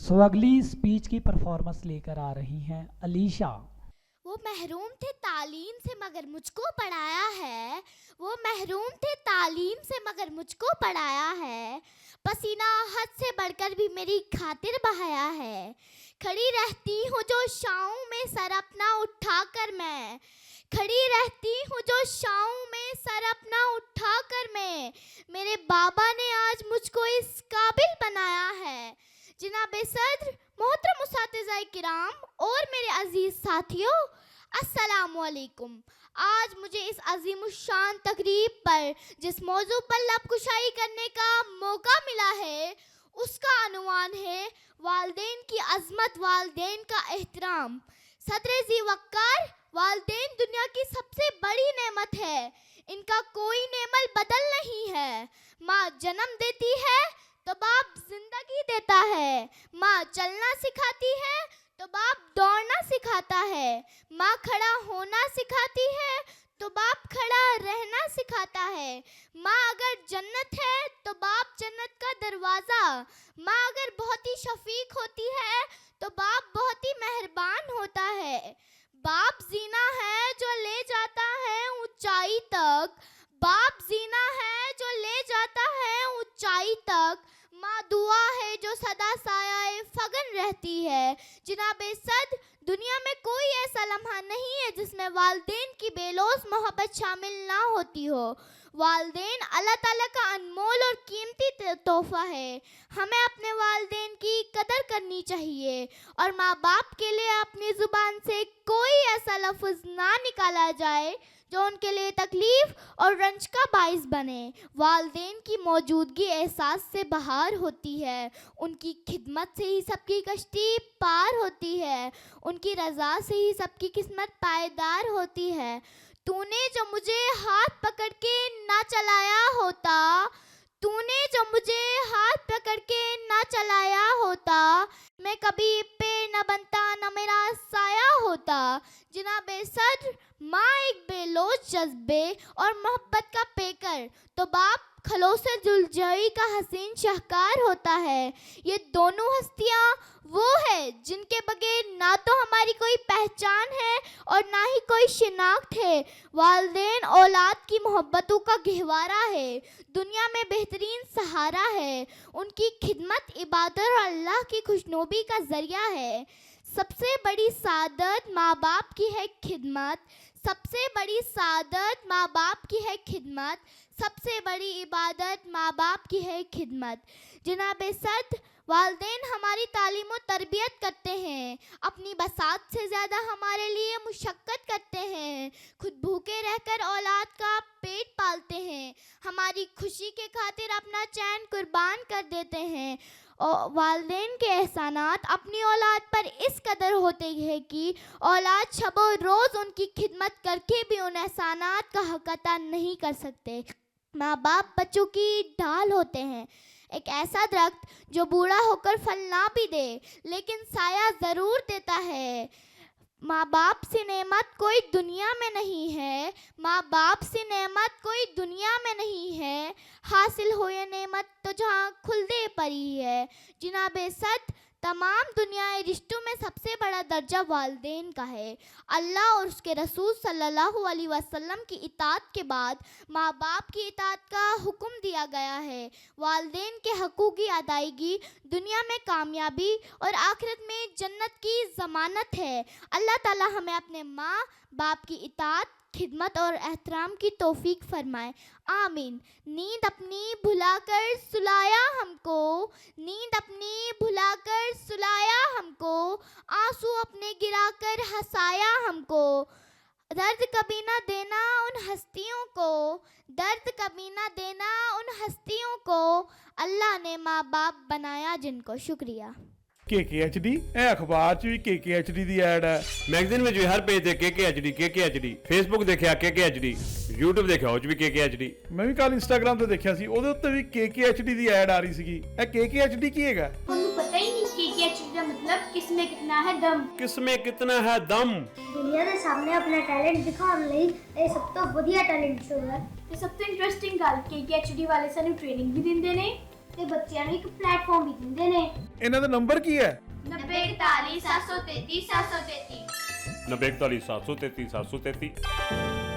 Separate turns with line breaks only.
सो अगली स्पीच की परफॉर्मेंस लेकर आ रही हैं अलीशा।
वो महरूम थे तालीम से मगर मुझको पढ़ाया है, वो महरूम थे तालीम से मगर मुझको पढ़ाया है, पसीना हद से बढ़कर भी मेरी खातिर बहाया है, खड़ी रहती हूँ जो शाम में सर अपना उठाकर मैं, खड़ी रहती हूँ जो शाम में सर अपना उठाकर मैं, मेरे बाबा ने आज मुझको इस काबिल बनाया है। जनाबे सदर, मोहतरम उस्ताद-ए किराम और मेरे अजीज साथियों, अस्सलामु अलैकुम। आज मुझे इस अजीमुशान तकरीब पर जिस मौजू पर लबकुशाई करने का मौका मिला है उसका अनुमान है वालदेन की अजमत, वालदेन का एहतराम। सदर जी वक्कार, वालदेन दुनिया की सबसे बड़ी नेमत है, इनका कोई नेमल बदल नहीं है। माँ जन्म देती है तो बाप जिंदगी देता है, माँ चलना सिखाती है तो बाप दौड़ना सिखाता है, माँ खड़ा होना सिखाती है तो बाप खड़ा रहना सिखाता है, माँ अगर जन्नत है तो बाप जन्नत का दरवाज़ा, माँ अगर बहुत ही शफीक होती है तो बाप बहुत ही मेहरबान होता है, बाप जीना है जो ले जाता है ऊंचाई तक, बाप जीना है जो ले जाता है ऊंचाई तक, माँ दुआ है जो सदा साया फगन रहती है। जनाबे सद, दुनिया में कोई ऐसा लम्हा नहीं है जिसमें वालदेन की बेलौस मोहब्बत शामिल ना होती हो। वालदेन अल्लाह ताला का अनमोल और कीमती तोहफा है, हमें अपने वालदेन की कदर करनी चाहिए और माँ बाप के लिए अपनी ज़ुबान से कोई ऐसा लफ्ज़ ना निकाला जाए जो उनके लिए तकलीफ़ और रंज का बाइस बने। वालदेन की मौजूदगी एहसास से बाहर होती है, उनकी खिदमत से ही सबकी कश्ती पार होती है, उनकी रज़ा से ही सबकी किस्मत पायदार होती है। तूने जो मुझे हाथ पकड़ के ना चलाया होता, तूने जो मुझे हाथ पकड़ के ना चलाया होता, मैं कभी पेड़ न बनता न मेरा साया होता। जनाबे सदर, माँ एक बेलोच जज्बे और मोहब्बत का पेकर तो बाप खलोसे जुलजई का हसीन शाहकार होता है। ये दोनों हस्तियाँ वो है जिनके बगैर ना तो हमारी कोई पहचान है और ना ही कोई शिनाख्त है। वालदेन औलाद की मोहब्बतों का गहवारा है, दुनिया में बेहतरीन सहारा है, उनकी खिदमत इबादत और अल्लाह की खुशनूबी का ज़रिया है। सबसे बड़ी सादत माँ बाप की है खिदमत, सबसे बड़ी सादत माँ बाप की है खिदमत, सबसे बड़ी इबादत माँ बाप की है खिदमत। जनाबे सद, वालदेन हमारी तालीम और तरबियत करते हैं, अपनी बसात से ज़्यादा हमारे लिए मुशक्क़त करते हैं, खुद भूखे रहकर औलाद का पेट पालते हैं, हमारी खुशी के खातिर अपना चैन कुर्बान कर देते हैं। और वालदेन के एहसानात अपनी औलाद पर इस कदर होते हैं कि औलाद शबो रोज़ उनकी खिदमत करके भी उन एहसानात का हक अता नहीं कर सकते। माँ बाप बच्चों की ढाल होते हैं, एक ऐसा दरख्त जो बूढ़ा होकर फल ना भी दे लेकिन साया ज़रूर देता है। माँ बाप सी नेमत कोई दुनिया में नहीं है, माँ बाप सी नेमत कोई दुनिया में नहीं है, हासिल हो ये नेमत तो जहाँ खुलदे परी है। जनाबे सद, तमाम दुनियाई रिश्तों में सबसे बड़ा दर्जा वालदेन का है। अल्लाह और उसके रसूल सल्लल्लाहु अलैहि वसल्लम की इताअत के बाद माँ बाप की इताअत का हुक्म दिया गया है। वालदेन के हकूक़ की अदायगी दुनिया में कामयाबी और आखिरत में जन्नत की ज़मानत है। अल्लाह ताला हमें अपने माँ बाप की इताअत, खिदमत और एहतराम की तौफीक फरमाए, आमीन। नींद अपनी भुलाकर सुलाया हमको, नींद अपनी भुलाकर सुलाया हमको, आंसू अपने गिराकर हंसाया हमको, दर्द कभी ना देना उन हस्तियों को, दर्द कभी ना देना उन हस्तियों को, अल्लाह ने माँ बाप बनाया जिनको। शुक्रिया।
KKHD ਇਹ ਅਖਬਾਰ 'ਚ ਵੀ KKHD ਦੀ ਐਡ ਹੈ, ਮੈਗਜ਼ੀਨ ਵਿੱਚ ਵੀ ਹਰ ਪੇਜ ਤੇ KKHD, ਫੇਸਬੁੱਕ ਦੇਖਿਆ KKHD, YouTube ਦੇਖਿਆ ਉਹ 'ਚ ਵੀ KKHD। ਮੈਂ ਵੀ ਕੱਲ ਇੰਸਟਾਗ੍ਰਾਮ ਤੇ ਦੇਖਿਆ ਸੀ, ਉਹਦੇ ਉੱਤੇ ਵੀ KKHD ਦੀ ਐਡ ਆ ਰਹੀ ਸੀਗੀ। ਇਹ KKHD ਕੀ ਹੈਗਾ?
ਤੁਹਾਨੂੰ ਪਤਾ ਹੀ ਨਹੀਂ KKHD ਦਾ ਮਤਲਬ ਕਿਸਮੇ ਕਿਤਨਾ ਹੈ ਦਮ।
ਕਿਸਮੇ ਕਿਤਨਾ ਹੈ ਦਮ।
ਦੁਨੀਆ ਦੇ ਸਾਹਮਣੇ ਆਪਣਾ ਟੈਲੈਂਟ ਦਿਖਾਉਣ ਲਈ ਇਹ ਸਭ ਤੋਂ ਵਧੀਆ ਟੈਲੈਂਟ ਸ਼ੋਅ ਹੈ ਤੇ ਸਭ ਤੋਂ ਇੰਟਰਸਟਿੰਗ ਗੱਲ KKHD ਵਾਲੇ ਸਾਨੂੰ ਟ੍ਰੇਨਿੰਗ ਵੀ ਦਿੰਦੇ ਨੇ ਤੇ ਬੱਚਿਆਂ ਨੂੰ ਇੱਕ ਪਲੇਟਫਾਰਮ ਵੀ ਦਿੰਦੇ ਨੇ।
ਇਹਨਾਂ ਦਾ ਨੰਬਰ ਕੀ ਹੈ?
9041 733 733
9041 733 733